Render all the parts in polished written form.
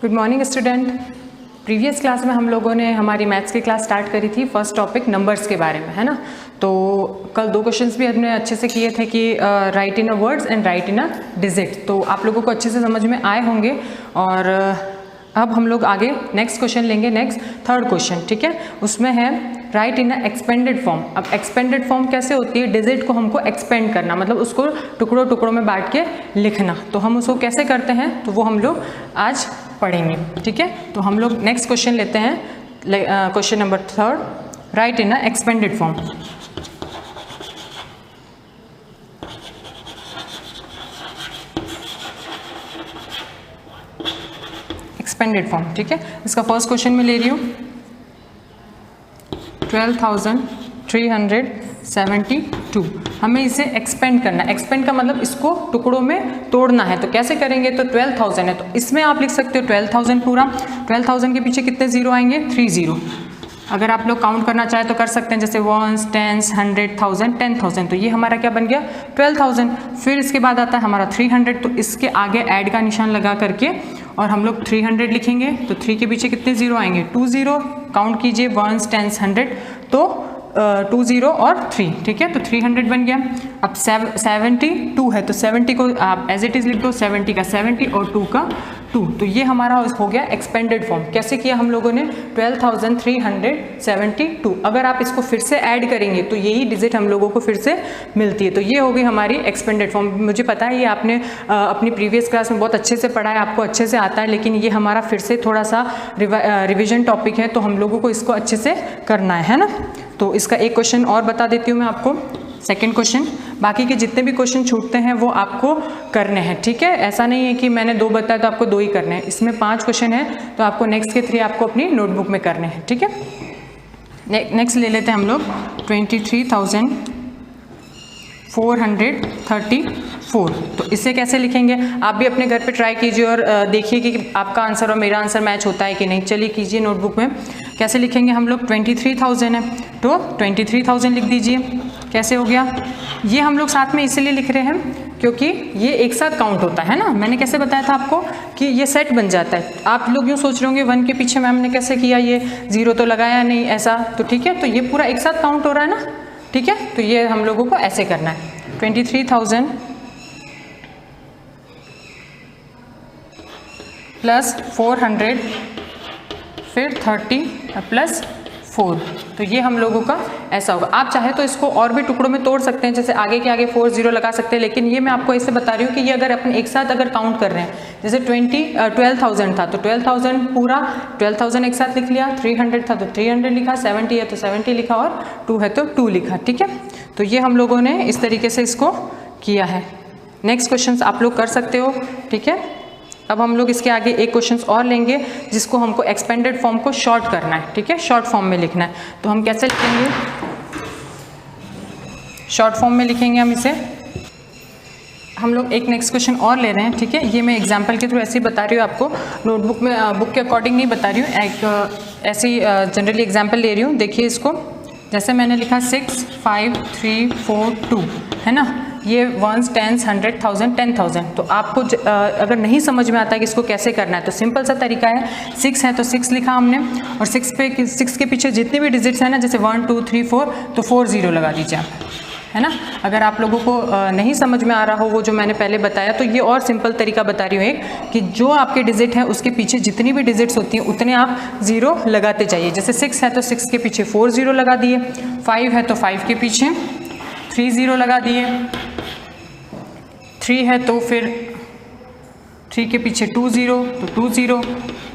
Good morning student. Previous class में हम लोगों ने हमारी मैथ्स की क्लास स्टार्ट करी थी, फर्स्ट टॉपिक नंबर्स के बारे में, है ना। तो कल दो क्वेश्चंस भी हमने अच्छे से किए थे कि right in a words and right in a digit, तो आप लोगों को अच्छे से समझ में आए होंगे। और अब हम लोग आगे नेक्स्ट क्वेश्चन लेंगे, नेक्स्ट थर्ड क्वेश्चन, ठीक है। उसमें है राइट इन अ एक्सपेंडेड फॉर्म। अब एक्सपेंडेड फॉर्म कैसे होती है? डिजिट को हमको एक्सपेंड करना, मतलब उसको टुकड़ों टुकड़ों में बांट के लिखना। तो हम उसको कैसे करते हैं तो वो हम लोग आज पढ़ेंगे, ठीक है। तो हम लोग नेक्स्ट क्वेश्चन लेते हैं, क्वेश्चन नंबर थर्ड, राइट इन अ एक्सपेंडेड फॉर्म। एक्सपेंडेड फॉर्म, ठीक है। इसका फर्स्ट क्वेश्चन मैं ले रही हूँ 12,372। हमें इसे एक्सपेंड करना है। एक्सपेंड का मतलब इसको टुकड़ों में तोड़ना है। तो कैसे करेंगे? तो 12,000 है तो इसमें आप लिख सकते हो 12,000 पूरा। 12,000 के पीछे कितने जीरो आएंगे? 3 जीरो। अगर आप लोग काउंट करना चाहे तो कर सकते हैं, जैसे 1s, 10s, 100,000, 10,000। तो ये हमारा क्या बन गया? 12,000। फिर इसके बाद आता है हमारा 300, तो इसके आगे ऐड का निशान लगा करके और हम लोग 300 लिखेंगे। तो 3 के पीछे कितने जीरो आएंगे? 2 जीरो। काउंट कीजिए 1s, 10s, 100, तो 2 जीरो और 3, ठीक है। तो 300 बन गया। अब 72 है तो 70 को आप एज इट इज़ लिख दो, 70 का 70 और 2 का 2। तो ये हमारा हो गया एक्सपेंडेड फॉर्म। कैसे किया हम लोगों ने? 12,372। अगर आप इसको फिर से ऐड करेंगे तो यही डिजिट हम लोगों को फिर से मिलती है। तो ये हो गई हमारी एक्सपेंडेड फॉर्म। मुझे पता है ये आपने अपनी प्रीवियस क्लास में बहुत अच्छे से पढ़ा है, आपको अच्छे से आता है, लेकिन ये हमारा फिर से थोड़ा सा रिविजन टॉपिक है, तो हम लोगों को इसको अच्छे से करना है ना। तो इसका एक क्वेश्चन और बता देती हूँ मैं आपको, सेकंड क्वेश्चन। बाकी के जितने भी क्वेश्चन छूटते हैं वो आपको करने हैं, ठीक है। ऐसा नहीं है कि मैंने 2 बताया तो आपको 2 ही करने हैं। इसमें 5 क्वेश्चन है तो आपको नेक्स्ट के 3 आपको अपनी नोटबुक में करने हैं, ठीक है। नेक्स्ट ले लेते हैं हम लोग 23,434। तो इसे कैसे लिखेंगे? आप भी अपने घर पे ट्राई कीजिए और देखिए कि आपका आंसर और मेरा आंसर मैच होता है कि नहीं। चलिए कीजिए नोटबुक में। कैसे लिखेंगे हम लोग? 23,000 है तो 23,000 लिख दीजिए। कैसे हो गया? ये हम लोग साथ में इसलिए लिख रहे हैं क्योंकि ये एक साथ काउंट होता है ना। मैंने कैसे बताया था आपको कि ये सेट बन जाता है। आप लोग यूँ सोच रहे होंगे 1 के पीछे मैम ने कैसे किया, ये 0 तो लगाया नहीं ऐसा, तो ठीक है। तो ये पूरा एक साथ काउंट हो रहा है ना, ठीक है। तो ये हम लोगों को ऐसे करना है 23,000 प्लस 400 फिर 30 प्लस 4। तो ये हम लोगों का ऐसा होगा। आप चाहे तो इसको और भी टुकड़ों में तोड़ सकते हैं, जैसे आगे के आगे 4 0 लगा सकते हैं, लेकिन ये मैं आपको ऐसे बता रही हूँ कि ये अगर अपन एक साथ अगर काउंट कर रहे हैं, जैसे 12,000 था तो 12,000 पूरा 12,000 एक साथ लिख लिया, 300 था तो 300 लिखा, 70 है तो 70 लिखा और 2 है तो 2 लिखा, ठीक है। तो ये हम लोगों ने इस तरीके से इसको किया है। नेक्स्ट क्वेश्चन आप लोग कर सकते हो, ठीक है। अब हम लोग इसके आगे एक क्वेश्चन और लेंगे जिसको हमको एक्सपेंडेड फॉर्म को शॉर्ट करना है, ठीक है। शॉर्ट फॉर्म में लिखना है। तो हम कैसे लिखेंगे? शॉर्ट फॉर्म में लिखेंगे हम इसे। हम लोग एक नेक्स्ट क्वेश्चन और ले रहे हैं, ठीक है। ये मैं एग्जांपल के थ्रू ऐसे ही बता रही हूँ आपको, नोटबुक में बुक के अकॉर्डिंग नहीं बता रही हूँ, एक ऐसी जनरली एग्जाम्पल ले रही हूँ। देखिए इसको, जैसे मैंने लिखा 6 5 3 4 2, है ना। ये 1s 10s 100,000 10,000। तो आपको अगर नहीं समझ में आता है कि इसको कैसे करना है तो सिंपल सा तरीका है। 6 है तो 6 लिखा हमने, और 6 के पीछे जितने भी डिजिट्स हैं ना, जैसे 1 2 3 4, तो 4 0 लगा दीजिए आप, है ना। अगर आप लोगों को नहीं समझ में आ रहा हो वो जो मैंने पहले बताया, तो ये और सिंपल तरीका बता रही हूँ एक, कि जो आपके डिजिट है उसके पीछे जितनी भी डिजिट्स होती हैं उतने आप 0 लगाते जाइए। जैसे 6 है तो 6 के पीछे 4 0 लगा दिए, 5 है तो 5 के पीछे 3 0 लगा दिए, 3 है तो फिर 3 के पीछे 2 0 तो 2 0,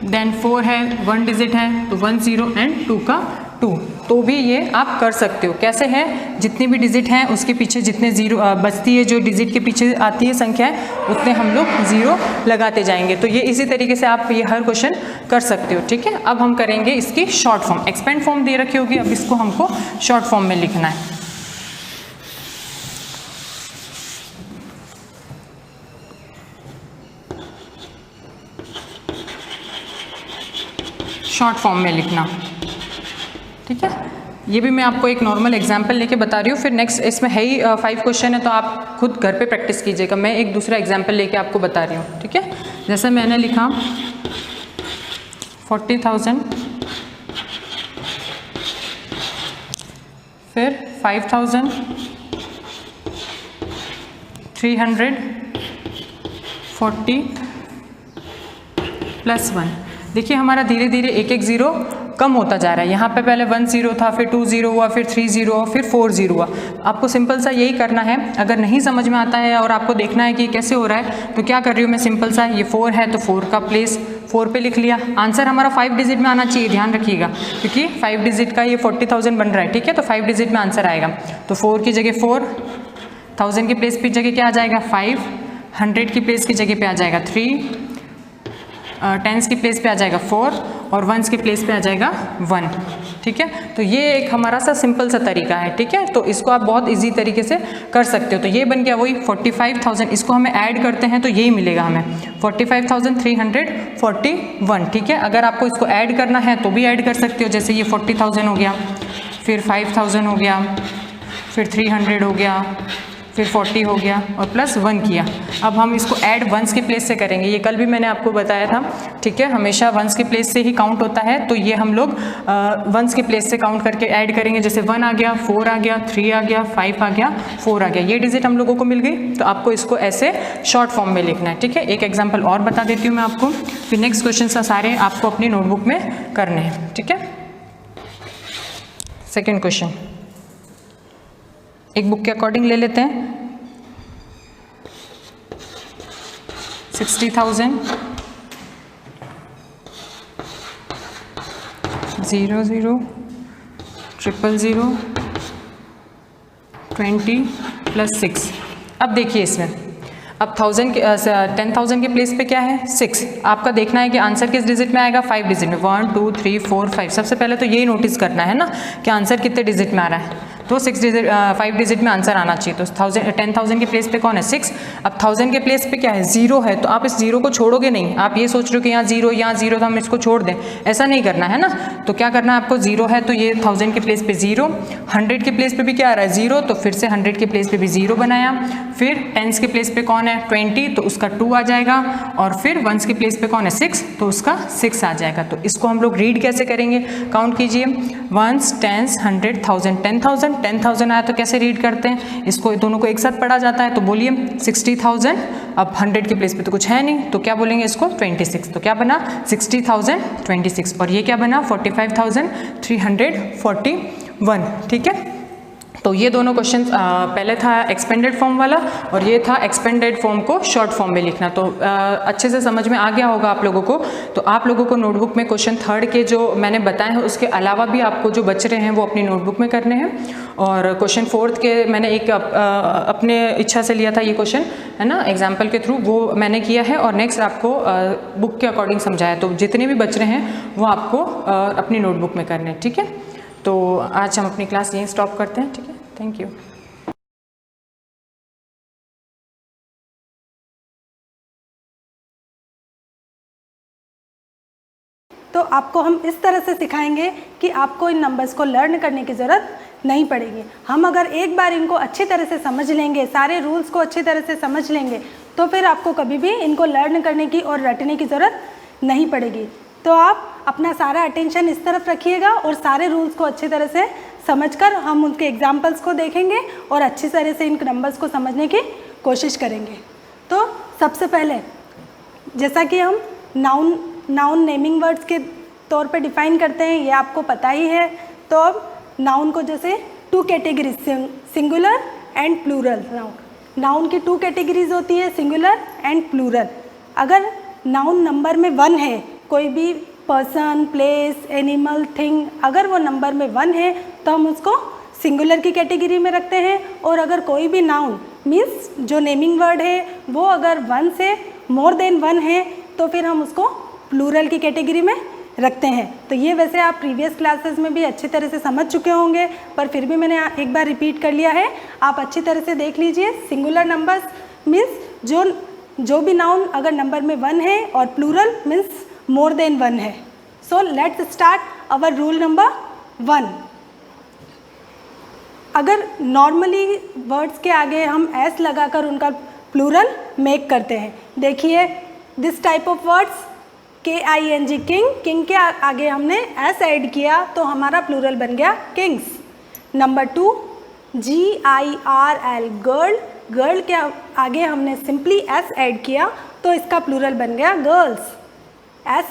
देन 4 है 1 डिजिट है तो 1 0 एंड 2 का 2। तो भी ये आप कर सकते हो। कैसे है? जितनी भी डिजिट हैं उसके पीछे जितने 0 बचती है, जो डिजिट के पीछे आती है संख्या है, उतने हम लोग 0 लगाते जाएंगे। तो ये इसी तरीके से आप ये हर क्वेश्चन कर सकते हो, ठीक है। अब हम करेंगे इसकी शॉर्ट फॉर्म। एक्सपेंड फॉर्म दे रखी होगी, अब इसको हमको शॉर्ट फॉर्म में लिखना है। शॉर्ट फॉर्म में लिखना, ठीक है। ये भी मैं आपको एक नॉर्मल एग्जांपल लेके बता रही हूँ। फिर नेक्स्ट इसमें है ही 5 क्वेश्चन है, तो आप खुद घर पे प्रैक्टिस कीजिएगा। मैं एक दूसरा एग्जांपल लेके आपको बता रही हूँ, ठीक है। जैसे मैंने लिखा 40,000, फिर 5,000, 300, 40 प्लस 1। देखिए हमारा धीरे धीरे एक एक ज़ीरो कम होता जा रहा है। यहाँ पे पहले 1 0 था, फिर 2 0 हुआ, फिर 3 0 हुआ, फिर 4 0 हुआ। आपको सिंपल सा यही करना है। अगर नहीं समझ में आता है और आपको देखना है कि कैसे हो रहा है, तो क्या कर रही हूँ मैं, सिंपल सा, ये 4 है तो 4 का प्लेस 4 पे लिख लिया। आंसर हमारा 5 डिजिट में आना चाहिए, ध्यान रखिएगा, क्योंकि 5 डिजिट का ये 40,000 बन रहा है, ठीक है। तो 5 डिजिट में आंसर आएगा, तो 4 की जगह 4, 1000 की प्लेस पे जगह क्या आ जाएगा 5, 100 की प्लेस की जगह पे आ जाएगा 3, टेंस की प्लेस पे आ जाएगा 4 और वंस की प्लेस पे आ जाएगा 1, ठीक है। तो ये एक हमारा सा सिंपल सा तरीका है, ठीक है। तो इसको आप बहुत इजी तरीके से कर सकते हो। तो ये बन गया वही 45,000, इसको हमें ऐड करते हैं तो यही मिलेगा हमें 45,341, ठीक है। अगर आपको इसको ऐड करना है तो भी ऐड कर सकते हो, जैसे ये 40,000 हो गया, फिर 5,000 हो गया, फिर 300 हो गया, फिर 40 हो गया और प्लस 1 किया। अब हम इसको ऐड वंस की प्लेस से करेंगे, ये कल भी मैंने आपको बताया था, ठीक है। हमेशा वंस की प्लेस से ही काउंट होता है, तो ये हम लोग वंस की प्लेस से काउंट करके ऐड करेंगे। जैसे 1 आ गया, 4 आ गया, 3 आ गया, 5 आ गया, 4 आ गया, ये डिजिट हम लोगों को मिल गई। तो आपको इसको ऐसे शॉर्ट फॉर्म में लिखना है, ठीक है। एक एग्जाम्पल और बता देती हूँ मैं आपको, फिर नेक्स्ट क्वेश्चन सारे आपको अपनी नोटबुक में करने हैं, ठीक है। सेकेंड क्वेश्चन एक बुक के अकॉर्डिंग ले लेते हैं। 60,000, 0 0 0 0 20 प्लस 6। अब देखिए इसमें, अब 10,000 के प्लेस पे क्या है 6। आपका देखना है कि आंसर किस डिजिट में आएगा, 5 डिजिट में, 1 2 3 4 5। सबसे पहले तो यही नोटिस करना है ना कि आंसर कितने डिजिट में आ रहा है, तो 5 डिजिट में आंसर आना चाहिए। तो 10,000 के प्लेस पे कौन है 6। अब 1000 के प्लेस पे क्या है 0 है, तो आप इस 0 को छोड़ोगे नहीं। आप ये सोच रहे हो कि यहाँ 0 तो हम इसको छोड़ दें, ऐसा नहीं करना है ना। तो क्या करना है आपको, 0 है तो ये 1000 के प्लेस पे 0, 100 के प्लेस पे भी क्या आ रहा है 0, तो फिर से 100 के प्लेस पे भी 0 बनाया। फिर टेंस के प्लेस पे कौन है 20, तो उसका 2 आ जाएगा। और फिर वंस के प्लेस पे कौन है 6, तो उसका 6 आ जाएगा। तो इसको हम लोग रीड कैसे करेंगे, काउंट कीजिए, वंस, टेंस, 100, 1000, 10,000 आया तो कैसे रीड करते हैं, इसको दोनों को एक साथ पढ़ा जाता है। तो बोलिए 60,000, अब 100 के प्लेस पे तो कुछ है नहीं, तो क्या बोलेंगे इसको 26। तो क्या बना 60,026, और ये क्या बना 45,341, ठीक है। तो ये दोनों क्वेश्चन, पहले था एक्सपेंडेड फॉर्म वाला और ये था एक्सपेंडेड फॉर्म को शॉर्ट फॉर्म में लिखना। तो अच्छे से समझ में आ गया होगा आप लोगों को। तो आप लोगों को नोटबुक में क्वेश्चन 3rd के जो मैंने बताए हैं उसके अलावा भी आपको जो बच रहे हैं वो अपनी नोटबुक में करने हैं। और क्वेश्चन 4th के मैंने एक अपने इच्छा से लिया था ये क्वेश्चन, है ना, एग्जाम्पल के थ्रू, वो मैंने किया है। और नेक्स्ट आपको बुक के अकॉर्डिंग समझाया। तो जितने भी बच रहे हैं वो आपको अपनी नोटबुक में करने हैं, ठीक है। तो आज हम अपनी क्लास यहीं स्टॉप करते हैं, ठीक है। Thank you. तो आपको हम इस तरह से सिखाएंगे कि आपको इन नंबर्स को लर्न करने की ज़रूरत नहीं पड़ेगी। हम अगर एक बार इनको अच्छी तरह से समझ लेंगे, सारे रूल्स को अच्छी तरह से समझ लेंगे, तो फिर आपको कभी भी इनको लर्न करने की और रटने की ज़रूरत नहीं पड़ेगी। तो आप अपना सारा अटेंशन इस तरफ रखिएगा और सारे रूल्स को अच्छी तरह से समझकर हम उनके एग्जाम्पल्स को देखेंगे और अच्छी तरह से इन नंबर्स को समझने की कोशिश करेंगे। तो सबसे पहले जैसा कि हम नाउन नेमिंग वर्ड्स के तौर पे डिफ़ाइन करते हैं, ये आपको पता ही है। तो अब नाउन को जैसे 2 categories, singular and plural. Noun की 2 कैटेगरीज होती है, सिंगुलर एंड प्लूरल। अगर नाउन नंबर में 1 है, कोई भी पर्सन, प्लेस, एनिमल, थिंग, अगर वो नंबर में 1 है तो हम उसको सिंगुलर की कैटेगरी में रखते हैं। और अगर कोई भी नाउन मीन्स जो नेमिंग वर्ड है वो अगर 1 से मोर देन 1 है तो फिर हम उसको प्लूरल की कैटेगरी में रखते हैं। तो ये वैसे आप प्रीवियस क्लासेस में भी अच्छी तरह से समझ चुके होंगे, पर फिर भी मैंने एक बार रिपीट कर लिया है, आप अच्छी तरह से देख लीजिए। सिंगुलर नंबर्स मीन्स जो भी नाउन अगर नंबर में 1 है और प्लूरल मीन्स मोर देन 1 है। So let's start our rule number 1। अगर नॉर्मली वर्ड्स के आगे हम एस लगाकर उनका प्लूरल मेक करते हैं, देखिए this type of words KING king, king के आगे हमने S ऐड किया तो हमारा प्लूरल बन गया Kings. Number 2 GIRL girl, girl के आगे हमने सिंपली S ऐड किया तो इसका प्लूरल बन गया गर्ल्स।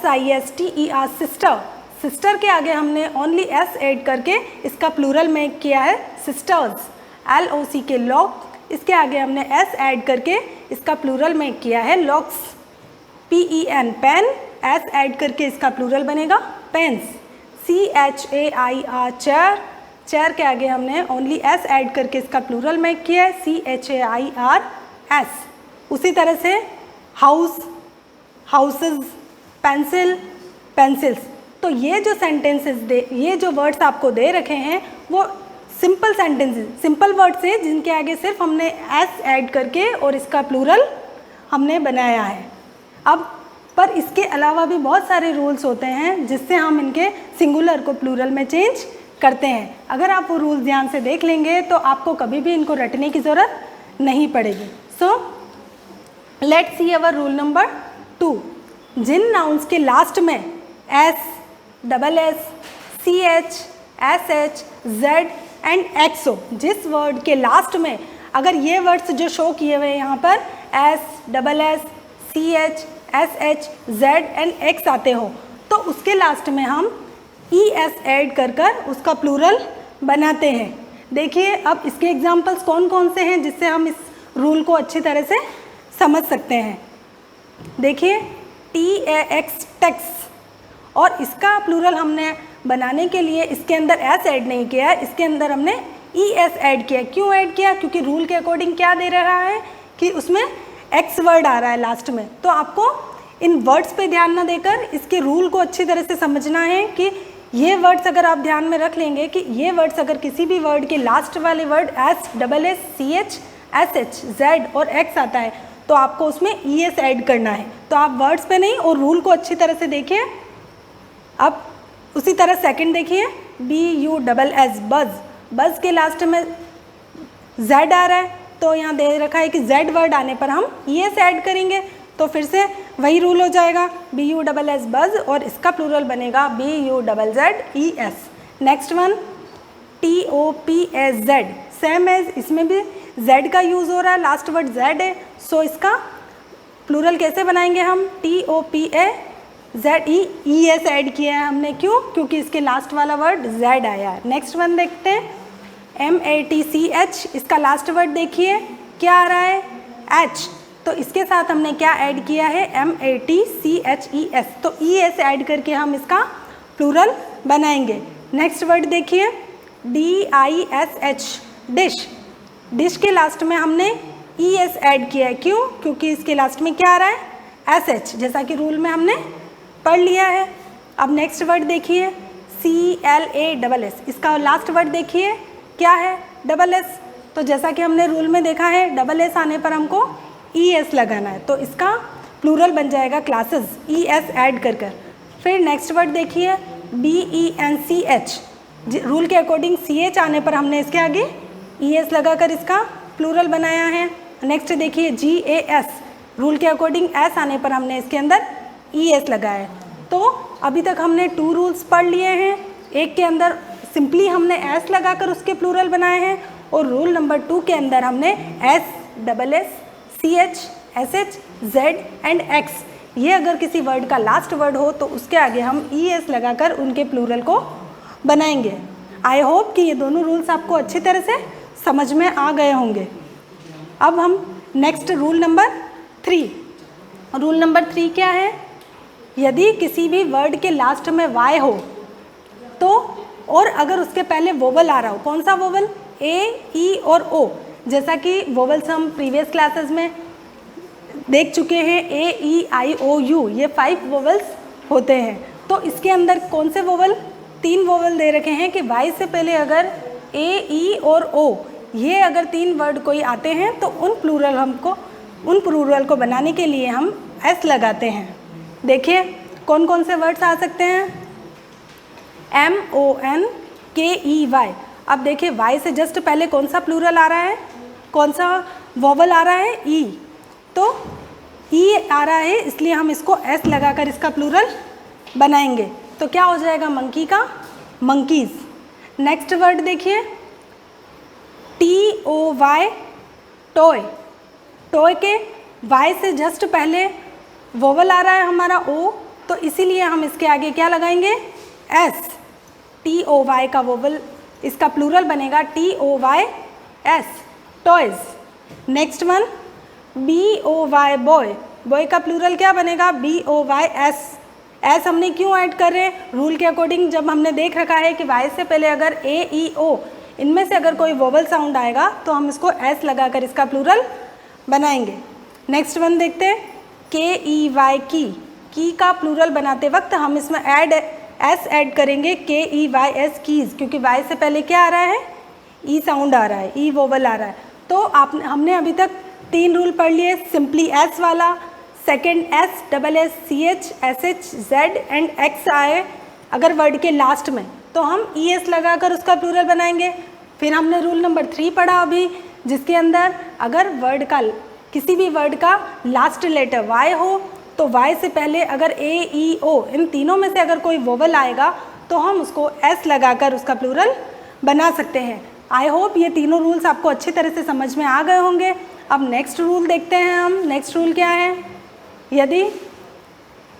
SISTER सिस्टर, सिस्टर के आगे हमने ओनली S ऐड करके इसका प्लूरल मेक किया है सिस्टर्स। LOCK लॉक, इसके आगे हमने S ऐड करके इसका प्लूरल मेक किया है locks. PEN pen, S add करके इसका प्लूरल बनेगा पेन्स। CHAIR चेयर, चेयर के आगे हमने ओनली S ऐड करके इसका प्लूरल मेक किया है CHAIRS। उसी तरह से हाउस, हाउसेस, पेंसिल, पेंसिल्स। तो ये जो सेंटेंसेस ये जो वर्ड्स आपको दे रखे हैं वो सिंपल सेंटेंसेस, सिंपल वर्ड्स हैं जिनके आगे सिर्फ हमने S ऐड करके और इसका प्लूरल हमने बनाया है। अब पर इसके अलावा भी बहुत सारे रूल्स होते हैं जिससे हम इनके सिंगुलर को प्लूरल में चेंज करते हैं। अगर आप वो रूल्स ध्यान से देख लेंगे तो आपको कभी भी इनको रटने की ज़रूरत नहीं पड़ेगी। So let's see our rule number 2। जिन नाउन्स के लास्ट में S, SS, CH, SH, Z and X हो, जिस वर्ड के लास्ट में अगर ये वर्ड्स जो शो किए हुए हैं यहाँ पर S, SS, CH, SH, Z and X आते हो तो उसके लास्ट में हम ES ऐड कर कर उसका प्लूरल बनाते हैं। देखिए अब इसके एग्जाम्पल्स कौन कौन से हैं जिससे हम इस रूल को अच्छी तरह से समझ सकते हैं। देखिए TAX टैक्स, और इसका प्लूरल हमने बनाने के लिए इसके अंदर S ऐड नहीं किया है, इसके अंदर हमने ES ऐड किया। क्यों ऐड किया? क्योंकि रूल के अकॉर्डिंग क्या दे रहा है कि उसमें X वर्ड आ रहा है लास्ट में। तो आपको इन वर्ड्स पे ध्यान ना देकर इसके रूल को अच्छी तरह से समझना है कि ये वर्ड्स अगर आप ध्यान में रख लेंगे कि ये वर्ड्स अगर किसी भी वर्ड के लास्ट वाले word S, SS, CH, SH, Z और X आता है तो आपको उसमें ES ऐड करना है। तो आप वर्ड्स पे नहीं और रूल को अच्छी तरह से देखिए। अब उसी तरह सेकंड देखिए BUSS बज, बज के लास्ट में Z आ रहा है तो यहाँ दे रखा है कि Z वर्ड आने पर हम ES ऐड करेंगे। तो फिर से वही रूल हो जाएगा BUSS बज और इसका प्लूरल बनेगा BUZZES। Next one TOPAZ, same as इसमें भी Z का यूज़ हो रहा है, लास्ट वर्ड Z है, सो इसका प्लूरल कैसे बनाएंगे हम TOPAZE, ES ऐड किया है हमने। क्यों? क्योंकि इसके लास्ट वाला वर्ड Z आया है। नेक्स्ट वन देखते हैं MATCH, इसका लास्ट वर्ड देखिए क्या आ रहा है H, तो इसके साथ हमने क्या ऐड किया है MATCHES, तो ES ऐड करके हम इसका प्लूरल बनाएंगे। नेक्स्ट वर्ड देखिए DISH डिश, डिश के लास्ट में हमने ES ऐड किया है। क्यों? क्योंकि इसके लास्ट में क्या आ रहा है SH, जैसा कि रूल में हमने पढ़ लिया है। अब नेक्स्ट वर्ड देखिए CLASS, इसका लास्ट वर्ड देखिए क्या है SS, तो जैसा कि हमने रूल में देखा है SS आने पर हमको ES लगाना है तो इसका प्लूरल बन जाएगा क्लासेस, ES ऐड कर कर। फिर नेक्स्ट वर्ड देखिए BENCH, रूल के अकॉर्डिंग CH आने पर हमने इसके आगे ES लगाकर इसका प्लूरल बनाया है। नेक्स्ट देखिए GAS, रूल के अकॉर्डिंग S आने पर हमने इसके अंदर ES लगाया है। तो अभी तक हमने 2 रूल्स पढ़ लिए हैं, एक के अंदर सिंपली हमने S लगाकर उसके प्लूरल बनाए हैं और रूल नंबर 2 के अंदर हमने S, SS, CH, SH, Z and X, ये अगर किसी वर्ड का लास्ट वर्ड हो तो उसके आगे हम ES लगाकर उनके प्लूरल को बनाएंगे। आई होप कि ये दोनों रूल्स आपको अच्छी तरह से समझ में आ गए होंगे। अब हम next rule number 3, rule number 3 क्या है? यदि किसी भी वर्ड के लास्ट में Y हो तो और अगर उसके पहले वोवल आ रहा हो, कौन सा वोवल? A, E और O, जैसा कि वोवल्स हम प्रीवियस क्लासेस में देख चुके हैं A, E, I, O, U, ये 5 वोवल्स होते हैं। तो इसके अंदर कौन से वोवल? 3 वोवल दे रखे हैं कि Y से पहले अगर A, E और O ये अगर 3 वर्ड कोई आते हैं तो उन प्लूरल को बनाने के लिए हम S लगाते हैं। देखिए कौन कौन से वर्ड्स आ सकते हैं MONKEY। अब देखिए Y से जस्ट पहले कौन सा प्लूरल आ रहा है, कौन सा वोवल आ रहा है? E, तो ई आ रहा है इसलिए हम इसको एस लगाकर इसका प्लूरल बनाएंगे। तो क्या हो जाएगा मंकी का मंकीज़। नेक्स्ट वर्ड देखिए TOY टॉय। टॉय के वाई से जस्ट पहले वोवल आ रहा है हमारा ओ, तो इसीलिए हम इसके आगे क्या लगाएंगे एस। TOY का वोवल इसका प्लूरल बनेगा TOYS toys. Next one BOY boy. Boy का प्लूरल क्या बनेगा BOYS। एस हमने क्यों ऐड कर रहे हैं, रूल के अकॉर्डिंग जब हमने देख रखा है कि वाई से पहले अगर AEO इनमें से अगर कोई वोवल साउंड आएगा तो हम इसको एस लगाकर इसका प्लूरल बनाएंगे। नेक्स्ट वन देखते हैं KEY की का प्लूरल बनाते वक्त हम इसमें एस ऐड करेंगे KEYS कीज़, क्योंकि वाई से पहले क्या आ रहा है ई साउंड आ रहा है, ई वोवल आ रहा है। तो हमने अभी तक 3 रूल पढ़ लिए, सिंपली एस वाला, second SSSCH SH Z and X आए अगर वर्ड के लास्ट में तो हम ES लगाकर उसका प्लूरल बनाएंगे। फिर हमने रूल नंबर 3 पढ़ा अभी, जिसके अंदर अगर वर्ड का किसी भी वर्ड का लास्ट लेटर Y हो तो Y से पहले अगर AEO इन तीनों में से अगर कोई वोवल आएगा तो हम उसको S लगाकर उसका प्लूरल बना सकते हैं। आई होप ये तीनों रूल्स आपको अच्छी तरह से समझ में आ गए होंगे। अब नेक्स्ट रूल देखते हैं हम। नेक्स्ट रूल क्या है, यदि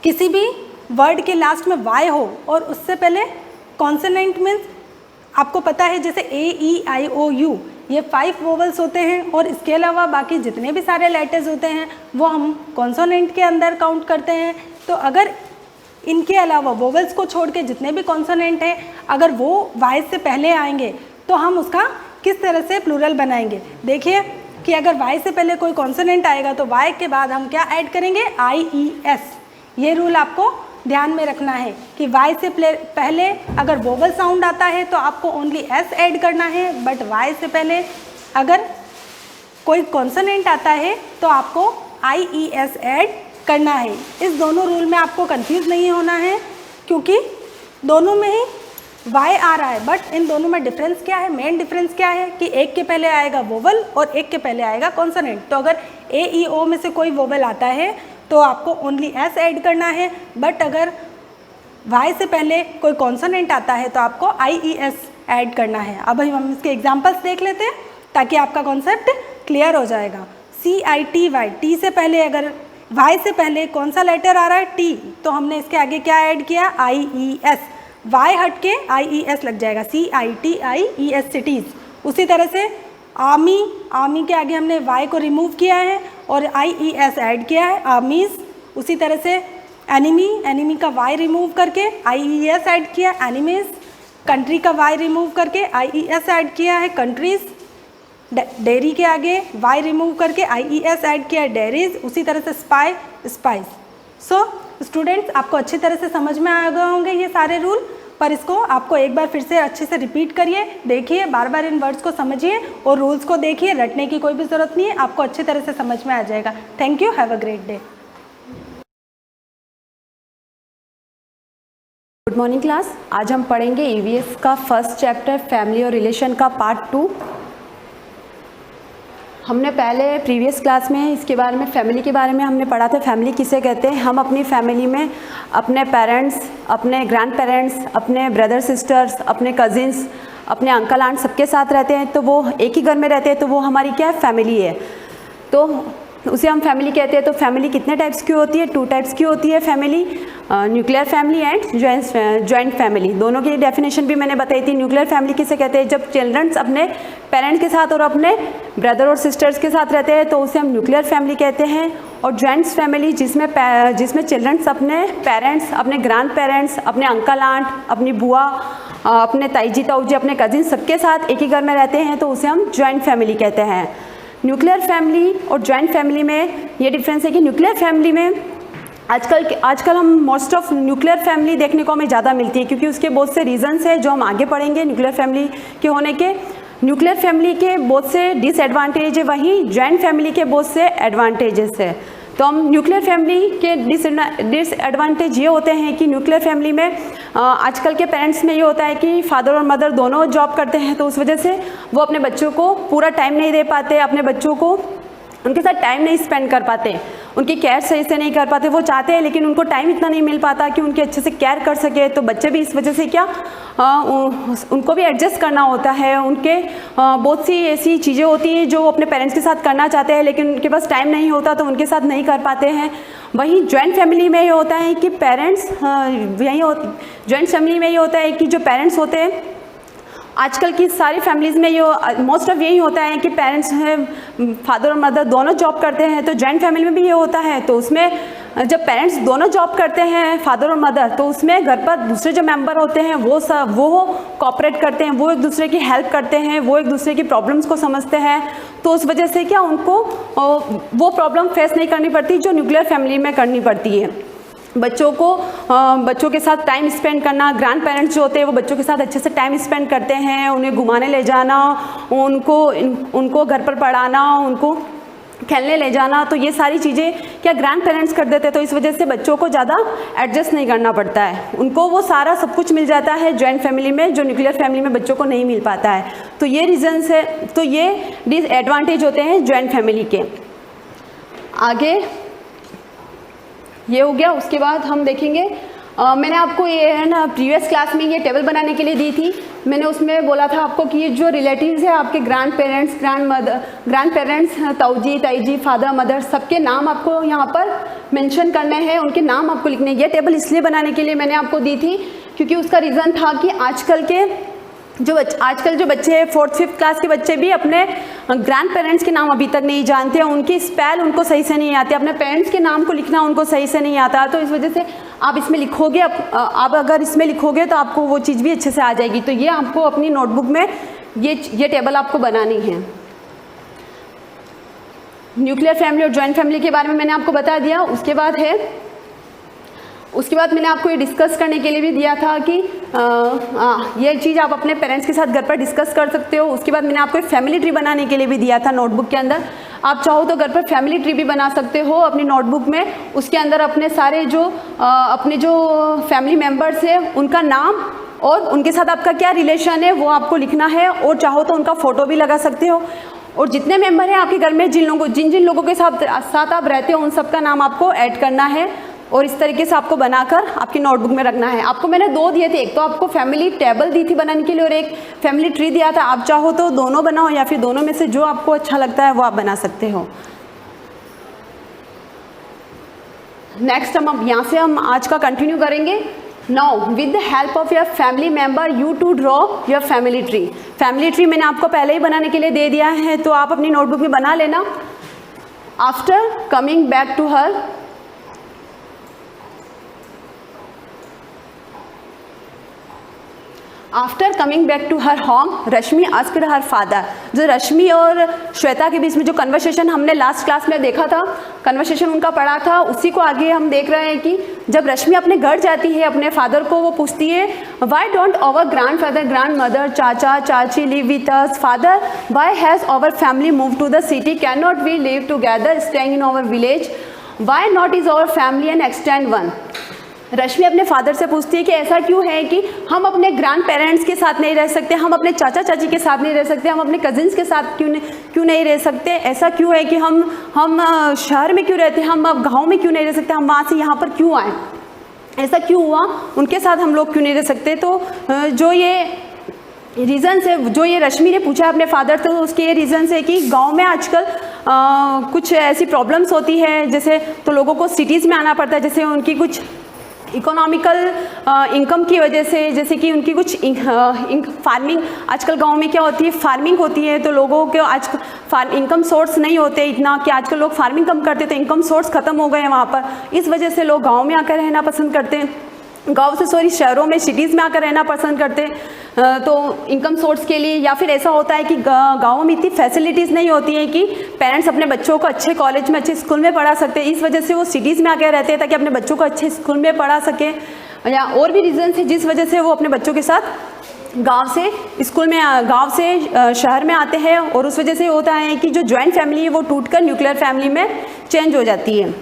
किसी भी वर्ड के लास्ट में Y हो और उससे पहले कॉन्सोनेंट मीन्स आपको पता है जैसे AEIOU ये 5 वोवल्स होते हैं और इसके अलावा बाकी जितने भी सारे लेटर्स होते हैं वो हम कॉन्सोनेंट के अंदर काउंट करते हैं। तो अगर इनके अलावा वोवल्स को छोड़ के जितने भी कॉन्सोनेंट हैं अगर वो Y से पहले आएंगे तो हम उसका किस तरह से प्लूरल बनाएंगे। देखिए कि अगर Y से पहले कोई कॉन्सोनेंट आएगा तो Y के बाद हम क्या ऐड करेंगे IES। ये रूल आपको ध्यान में रखना है कि Y से पहले अगर वोवल साउंड आता है तो आपको ओनली S ऐड करना है, बट Y से पहले अगर कोई कॉन्सोनेंट आता है तो आपको IES ऐड करना है। इस दोनों रूल में आपको कंफ्यूज नहीं होना है क्योंकि दोनों में ही Y आ रहा है, बट इन दोनों में डिफरेंस क्या है, मेन डिफरेंस क्या है कि एक के पहले आएगा वोवल और एक के पहले आएगा कॉन्सोनेंट। तो अगर AEO में से कोई वोवल आता है तो आपको ओनली S ऐड करना है, बट अगर Y से पहले कोई कॉन्सोनेंट आता है तो आपको IES ऐड करना है। अब हम इसके एग्जांपल्स देख लेते हैं ताकि आपका कॉन्सेप्ट क्लियर हो जाएगा। CITY, टी से पहले अगर Y से पहले कौन सा लेटर आ रहा है T, तो हमने इसके आगे क्या ऐड किया IES। Y हट के IES लग जाएगा, CITIES सिटीज़। उसी तरह से आर्मी के आगे हमने Y को रिमूव किया है और IES ऐड किया है आर्मीज़। उसी तरह से एनिमी का Y रिमूव करके IES ऐड किया एनिमीज़। कंट्री का Y रिमूव करके IES ऐड किया है कंट्रीज़। डेयरी के आगे Y रिमूव करके IES ऐड किया है डेयरीज़। उसी तरह से स्पाइस। सो स्टूडेंट्स आपको अच्छी तरह से समझ में आ गए होंगे ये सारे रूल, पर इसको आपको एक बार फिर से अच्छे से रिपीट करिए, देखिए, बार बार इन वर्ड्स को समझिए और रूल्स को देखिए। रटने की कोई भी ज़रूरत नहीं है, आपको अच्छी तरह से समझ में आ जाएगा। Thank you, have a great day. Good morning class. आज हम पढ़ेंगे EVS का फर्स्ट चैप्टर फैमिली और रिलेशन का पार्ट 2। हमने पहले प्रीवियस क्लास में इसके बारे में फैमिली के बारे में हमने पढ़ा था। फैमिली किसे कहते हैं, हम अपनी फैमिली में अपने पेरेंट्स, अपने ग्रैंड पेरेंट्स, अपने ब्रदर सिस्टर्स, अपने कज़िन्स, अपने अंकल आंट सबके साथ रहते हैं, तो वो एक ही घर में रहते हैं, तो वो हमारी क्या है, फैमिली है। तो उसे हम फैमिली कहते हैं। तो फैमिली कितने टाइप्स की होती है, 2 टाइप्स की होती है family, nuclear family and joint family. दोनों की डेफिनेशन भी मैंने बताई थी। न्यूक्लियर फैमिली किसे कहते हैं, जब चिल्ड्रंस अपने पेरेंट्स के साथ और अपने ब्रदर और सिस्टर्स के साथ रहते हैं तो उसे हम न्यूक्लियर फैमिली कहते हैं। और जॉइंट फैमिली जिसमें चिल्ड्रंस अपने पेरेंट्स, अपने ग्रैंड पेरेंट्स, अपने अंकल आंट, अपनी बुआ, अपने ताईजी ताऊजी, अपने कजिन सबके साथ एक ही घर में रहते हैं, तो उसे हम जॉइंट फैमिली कहते हैं। न्यूक्लियर फैमिली और जॉइंट फैमिली में ये डिफरेंस है कि न्यूक्लियर फैमिली में आजकल हम मोस्ट ऑफ न्यूक्लियर फैमिली देखने को हमें ज़्यादा मिलती है, क्योंकि उसके बहुत से रीजंस है जो हम आगे पढ़ेंगे। न्यूक्लियर फैमिली के होने के न्यूक्लियर फैमिली के बहुत से डिसएडवांटेज है, वहीं जॉइंट फैमिली के बहुत से एडवांटेजेस है। तो हम न्यूक्लियर फैमिली के डिसएडवांटेज ये होते हैं कि न्यूक्लियर फैमिली में आजकल के पेरेंट्स में ये होता है कि फादर और मदर दोनों जॉब करते हैं, तो उस वजह से वो अपने बच्चों को पूरा टाइम नहीं दे पाते, अपने बच्चों को उनके साथ टाइम नहीं स्पेंड कर पाते, उनकी केयर सही से नहीं कर पाते। वो चाहते हैं लेकिन उनको टाइम इतना नहीं मिल पाता कि उनके अच्छे से केयर कर सके। तो बच्चे भी इस वजह से क्या उनको भी एडजस्ट करना होता है। उनके बहुत सी ऐसी चीज़ें होती हैं जो अपने पेरेंट्स के साथ करना चाहते हैं लेकिन उनके पास टाइम नहीं होता तो उनके साथ नहीं कर पाते हैं। वहीं जॉइंट फैमिली में ये होता है कि पेरेंट्स जॉइंट फैमिली में ये होता है कि जो पेरेंट्स होते हैं, आजकल की सारी फैमिलीज़ में ये मोस्ट ऑफ यही होता है कि पेरेंट्स हैं, फादर और मदर दोनों जॉब करते हैं। तो जॉइंट फैमिली में भी ये होता है। तो उसमें जब पेरेंट्स दोनों जॉब करते हैं, फादर और मदर, तो उसमें घर पर दूसरे जो मेंबर होते हैं वो कोऑपरेट करते हैं, वो एक दूसरे की हेल्प करते हैं, वो एक दूसरे की प्रॉब्लम्स को समझते हैं। तो उस वजह से क्या उनको वो प्रॉब्लम फेस नहीं करनी पड़ती जो न्यूक्लियर फैमिली में करनी पड़ती है। बच्चों के साथ टाइम स्पेंड करना, ग्रैंड पेरेंट्स जो होते हैं वो बच्चों के साथ अच्छे से टाइम स्पेंड करते हैं, उन्हें घुमाने ले जाना, उनको घर पर पढ़ाना, उनको खेलने ले जाना, तो ये सारी चीज़ें क्या ग्रैंड पेरेंट्स कर देते हैं। तो इस वजह से बच्चों को ज़्यादा एडजस्ट नहीं करना पड़ता है, उनको वो सारा सब कुछ मिल जाता है जॉइंट फैमिली में, जो न्यूक्लियर फैमिली में बच्चों को नहीं मिल पाता है। तो ये रीज़न्स है, तो ये डिसएडवांटेज होते हैं जॉइंट फैमिली के। आगे ये हो गया। उसके बाद हम देखेंगे, मैंने आपको ये है ना प्रीवियस क्लास में ये टेबल बनाने के लिए दी थी। मैंने उसमें बोला था आपको कि ये जो रिलेटिव्स है आपके ग्रैंड पेरेंट्स, ताऊजी, ताईजी, फादर, मदर, सबके नाम आपको यहाँ पर मेंशन करने हैं, उनके नाम आपको लिखने हैं। ये टेबल इसलिए बनाने के लिए मैंने आपको दी थी क्योंकि उसका रीज़न था कि आजकल जो बच्चे हैं 4th 5th क्लास के बच्चे भी अपने ग्रैंड पेरेंट्स के नाम अभी तक नहीं जानते हैं, उनकी स्पेल उनको सही से नहीं आती, अपने पेरेंट्स के नाम को लिखना उनको सही से नहीं आता। तो इस वजह से आप इसमें लिखोगे, आप अगर इसमें लिखोगे तो आपको वो चीज़ भी अच्छे से आ जाएगी। तो ये आपको अपनी नोटबुक में ये टेबल आपको बनानी है। न्यूक्लियर फैमिली और जॉइंट फैमिली के बारे में मैंने आपको बता दिया। उसके बाद मैंने आपको ये डिस्कस करने के लिए भी दिया था कि ये चीज़ आप अपने पेरेंट्स के साथ घर पर डिस्कस कर सकते हो। उसके बाद मैंने आपको एक फैमिली ट्री बनाने के लिए भी दिया था नोटबुक के अंदर। आप चाहो तो घर पर फैमिली ट्री भी बना सकते हो अपनी नोटबुक में। उसके अंदर अपने सारे अपने जो फैमिली मेम्बर्स हैं उनका नाम और उनके साथ आपका क्या रिलेशन है वो आपको लिखना है, और चाहो तो उनका फ़ोटो भी लगा सकते हो। और जितने मेम्बर हैं आपके घर में, जिन लोगों के साथ आप रहते हो उन सबका नाम आपको ऐड करना है और इस तरीके से आपको बनाकर आपकी नोटबुक में रखना है। आपको मैंने 2 दिए थे, एक तो आपको फैमिली टेबल दी थी बनाने के लिए और एक फैमिली ट्री दिया था। आप चाहो तो दोनों बनाओ या फिर दोनों में से जो आपको अच्छा लगता है वो आप बना सकते हो। नेक्स्ट हम यहाँ से आज का कंटिन्यू करेंगे। Now with the help of your family member you to draw your family tree. Family tree मैंने आपको पहले ही बनाने के लिए दे दिया है, तो आप अपनी नोटबुक में बना लेना। After coming back to her, after coming back to her home, Rashmi asked her father. जो रश्मि और श्वेता के बीच में जो कन्वर्सेशन हमने लास्ट क्लास में देखा था, कन्वर्सेशन उनका पढ़ा था, उसी को आगे हम देख रहे हैं कि जब रश्मि अपने घर जाती है अपने फादर को वो पूछती है, why don't our grandfather, grandmother, चाचा, चाची live with us? Father, why has our family move to the city? Can not we live together staying in our village? Why not is our family an extend one? Rashmi अपने father से पूछती है कि ऐसा क्यों है कि हम अपने ग्रैंड पेरेंट्स के साथ नहीं रह सकते, हम अपने चाचा चाची के साथ नहीं रह सकते, हम अपने कजिन्स के साथ क्यों नहीं रह सकते? ऐसा क्यों है कि हम शहर में क्यों रहते हैं, हम अब गाँव में क्यों नहीं रह सकते, हम वहाँ से यहाँ पर क्यों आए? ऐसा क्यों हुआ? उनके साथ हम लोग क्यों नहीं रह सकते? तो जो ये रीज़न्स है, जो ये रश्मि ने पूछा अपने फादर, तो उसके ये रीज़न्स है कि गांव में आजकल कुछ ऐसी प्रॉब्लम्स होती है, जैसे तो लोगों को सिटीज़ में आना पड़ता है, जैसे उनकी कुछ इकोनॉमिकल इनकम की वजह से, जैसे कि उनकी कुछ फार्मिंग, आजकल गांव में क्या होती है, फार्मिंग होती है, तो लोगों के आज इनकम सोर्स नहीं होते इतना, कि आजकल लोग फार्मिंग कम करते, तो इनकम सोर्स ख़त्म हो गए हैं वहाँ पर। इस वजह से लोग गांव में आकर रहना पसंद करते हैं, शहरों में, सिटीज़ में आकर रहना पसंद करते हैं, तो इनकम सोर्स के लिए। या फिर ऐसा होता है कि गाँव में इतनी फैसिलिटीज़ नहीं होती हैं कि पेरेंट्स अपने बच्चों को अच्छे कॉलेज में, अच्छे स्कूल में पढ़ा सकते हैं, इस वजह से वो सिटीज़ में आकर रहते हैं ताकि अपने बच्चों को अच्छे स्कूल में पढ़ा सकें। या और भी रीज़न है जिस वजह से वो अपने बच्चों के साथ गांव से स्कूल में, गांव से शहर में आते हैं, और उस वजह से होता है कि जो जॉइंट फैमिली है वो टूटकर न्यूक्लियर फैमिली में चेंज हो जाती है।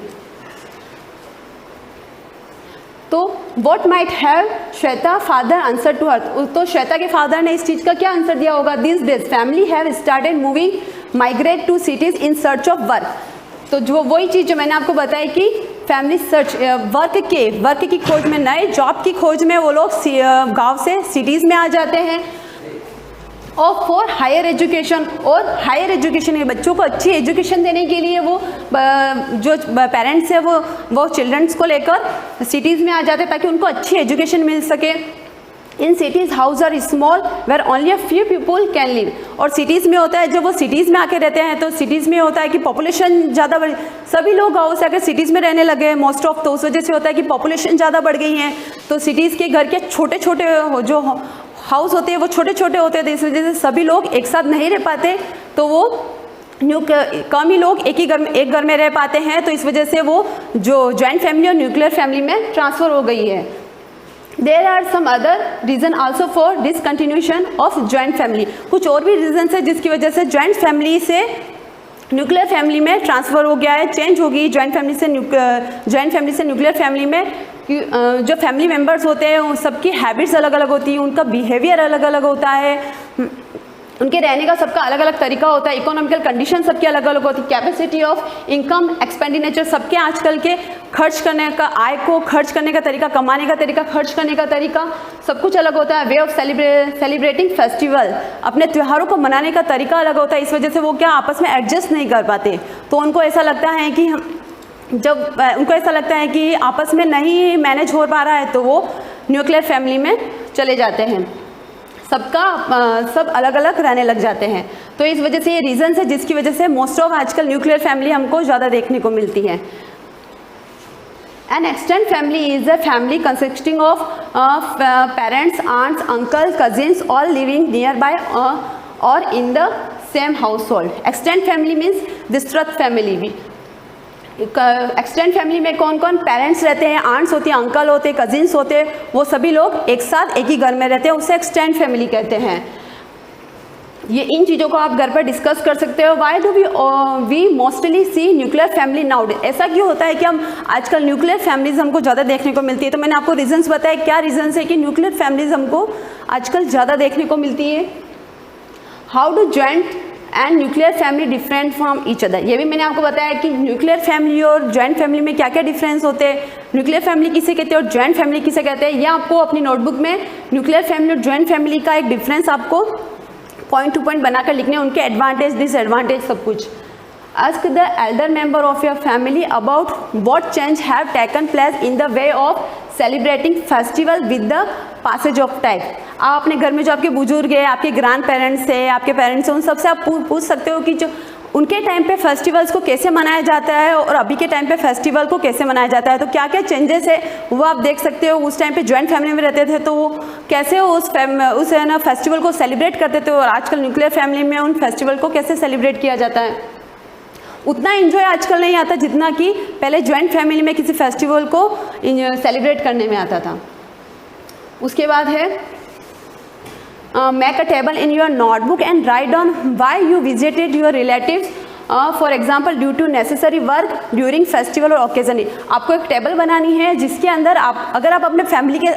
तो what might have Shweta father answer to her? तो श्वेता के फादर ने इस चीज़ का क्या आंसर दिया होगा? This days family have started moving migrate to cities in search of work. तो जो वही चीज़ जो मैंने आपको बताई कि फैमिली सर्च वर्क की खोज में, नए जॉब की खोज में वो लोग गांव से सिटीज़ में आ जाते हैं। और फॉर हायर एजुकेशन, और हायर एजुकेशन के बच्चों को अच्छी एजुकेशन देने के लिए वो जो पेरेंट्स है वो चिल्ड्रंस को लेकर सिटीज़ में आ जाते हैं ताकि उनको अच्छी एजुकेशन मिल सके। In cities house are small where only a few people can live. और सिटीज़ में होता है जब वो सिटीज़ में आके रहते हैं तो सिटीज़ में होता है कि पॉपुलेशन ज़्यादा बढ़, सभी लोग गाँव से आकर सिटीज़ में रहने लगे हैं मोस्ट ऑफ, तो उस वजह से होता है कि पॉपुलेशन ज़्यादा बढ़ गई है। तो सिटीज़ के घर के छोटे छोटे जो हाउस होते हैं वो छोटे छोटे होते हैं, तो इस वजह से सभी लोग एक साथ नहीं रह पाते, तो वो कम ही लोग एक घर में रह पाते हैं। तो इस वजह से वो जो जॉइंट फैमिली और न्यूक्लियर फैमिली में ट्रांसफ़र हो गई है। There are some other reason also for discontinuation of joint family. कुछ और भी रीजन्स है जिसकी वजह से जॉइंट फैमिली से न्यूक्लियर फैमिली में ट्रांसफ़र हो गया है, चेंज हो गई जॉइंट फैमिली से न्यूक्लियर फैमिली में। जो फैमिली मेम्बर्स होते हैं उन सबकी हैबिट्स अलग अलग होती हैं, उनका बिहेवियर अलग अलग होता है, उनके रहने का सबका अलग अलग तरीका होता है, इकोनॉमिकल कंडीशन सबकी अलग अलग होती है, कैपेसिटी ऑफ इनकम एक्सपेंडिचर सबके आजकल के खर्च करने का, आय को खर्च करने का तरीका, कमाने का तरीका, खर्च करने का तरीका सब कुछ अलग होता है। वे ऑफ सेलिब्रेटिंग फेस्टिवल, अपने त्योहारों को मनाने का तरीका अलग होता है। इस वजह से वो क्या आपस में एडजस्ट नहीं कर पाते, तो उनको ऐसा लगता है कि उनको ऐसा लगता है कि आपस में नहीं मैनेज हो पा रहा है तो वो न्यूक्लियर फैमिली में चले जाते हैं, सब अलग अलग रहने लग जाते हैं। तो इस वजह से ये रीज़न है जिसकी वजह से मोस्ट ऑफ आजकल न्यूक्लियर फैमिली हमको ज़्यादा देखने को मिलती है। An extend family is a family consisting of parents, aunts, uncle, cousins all living near by और in the same household. Extend family means विस्तृत फैमिली भी। एक्सटेंड फैमिली में कौन कौन पेरेंट्स रहते हैं, आंट्स होती हैं, अंकल होते हैं, कजिन्स होते हैं, वो सभी लोग एक साथ एक ही घर में रहते हैं, उसे एक्सटेंड फैमिली कहते हैं। ये इन चीज़ों को आप घर पर डिस्कस कर सकते हो। Why do we mostly see nuclear family now, ऐसा क्यों होता है कि हम आजकल न्यूक्लियर फैमिलीज हमको ज़्यादा देखने को मिलती है। तो मैंने आपको रीजंस बताया, क्या रीजंस है कि न्यूक्लियर फैमिलीज हमको आजकल ज़्यादा देखने को मिलती है। How do joint and nuclear family different from each other, ये भी मैंने आपको बताया कि न्यूक्लियर फैमिली और जॉइंट फैमिली में क्या क्या डिफरेंस होते हैं, न्यूक्लियर फैमिली किसे कहते हैं और जॉइंट फैमिली किसे कहते हैं। ये आपको अपनी नोटबुक में न्यूक्लियर फैमिली और जॉइंट फैमिली का एक डिफरेंस आपको पॉइंट टू पॉइंट बनाकर लिखने, उनके एडवांटेज डिसएडवांटेज सब कुछ। Ask the elder member of your family about what change have taken place in the way of celebrating festival with the passage of time. आप अपने घर में जो आपके बुजुर्ग है, आपके ग्रैंड पेरेंट्स है, आपके पेरेंट्स हैं, उन सबसे आप पूछ सकते हो कि जो उनके टाइम पे फेस्टिवल्स को कैसे मनाया जाता है और अभी के टाइम पे फेस्टिवल को कैसे मनाया जाता है, तो क्या क्या चेंजेस है वो आप देख सकते हो। उस टाइम पे जॉइंट फैमिली में रहते थे तो वो कैसे उस फेस्टिवल को सेलिब्रेट करते थे और आजकल न्यूक्लियर फैमिली में उन फेस्टिवल को कैसे सेलिब्रेट किया जाता है। उतना एंजॉय आजकल नहीं आता जितना कि पहले जॉइंट फैमिली में किसी फेस्टिवल को सेलिब्रेट करने में आता था। उसके बाद है make a table in your notebook and write down why you visited your relatives for example due to necessary work during festival और ओकेजन। आपको एक टेबल बनानी है जिसके अंदर अगर आप अपने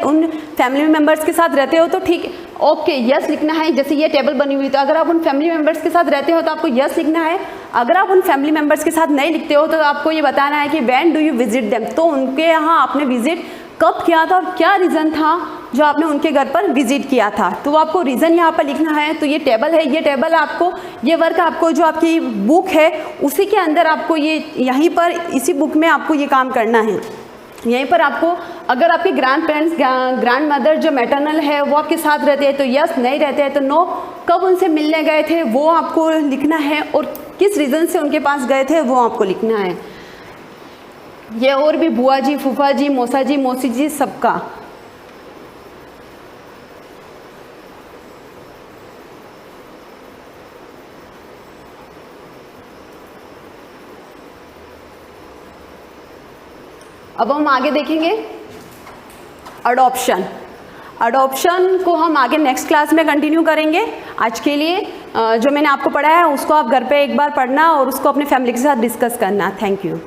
उन फैमिली मेम्बर्स के साथ रहते हो तो ठीक ओके यस लिखना है। जैसे ये टेबल बनी हुई तो अगर आप उन फैमिली मेम्बर्स के साथ रहते हो तो आपको यस लिखना है। अगर आप उन फैमिली मेम्बर्स के साथ नहीं लिखते हो तो आपको ये बताना है कि when do you visit them, तो उनके यहाँ आपने विजिट कब किया था और क्या रीज़न था जो आपने उनके घर पर विजिट किया था, तो वो आपको रीज़न यहाँ पर लिखना है। तो ये टेबल है, ये टेबल आपको, ये वर्क आपको जो आपकी बुक है उसी के अंदर आपको ये यहीं पर इसी बुक में आपको ये काम करना है। यहीं पर आपको अगर आपके ग्रैंड पेरेंट्स ग्रैंड मदर जो मैटरनल है वो आपके साथ रहते हैं तो यस, नहीं रहते हैं तो नो, कब उनसे मिलने गए थे वो आपको लिखना है और किस रीज़न से उनके पास गए थे वो आपको लिखना है। ये और भी बुआ जी, फूफा जी, मौसा जी, मौसी जी सबका। अब हम आगे देखेंगे अडॉप्शन। अडॉप्शन को हम आगे नेक्स्ट क्लास में कंटिन्यू करेंगे। आज के लिए जो मैंने आपको पढ़ाया है उसको आप घर पे एक बार पढ़ना और उसको अपने फैमिली के साथ डिस्कस करना। Thank you.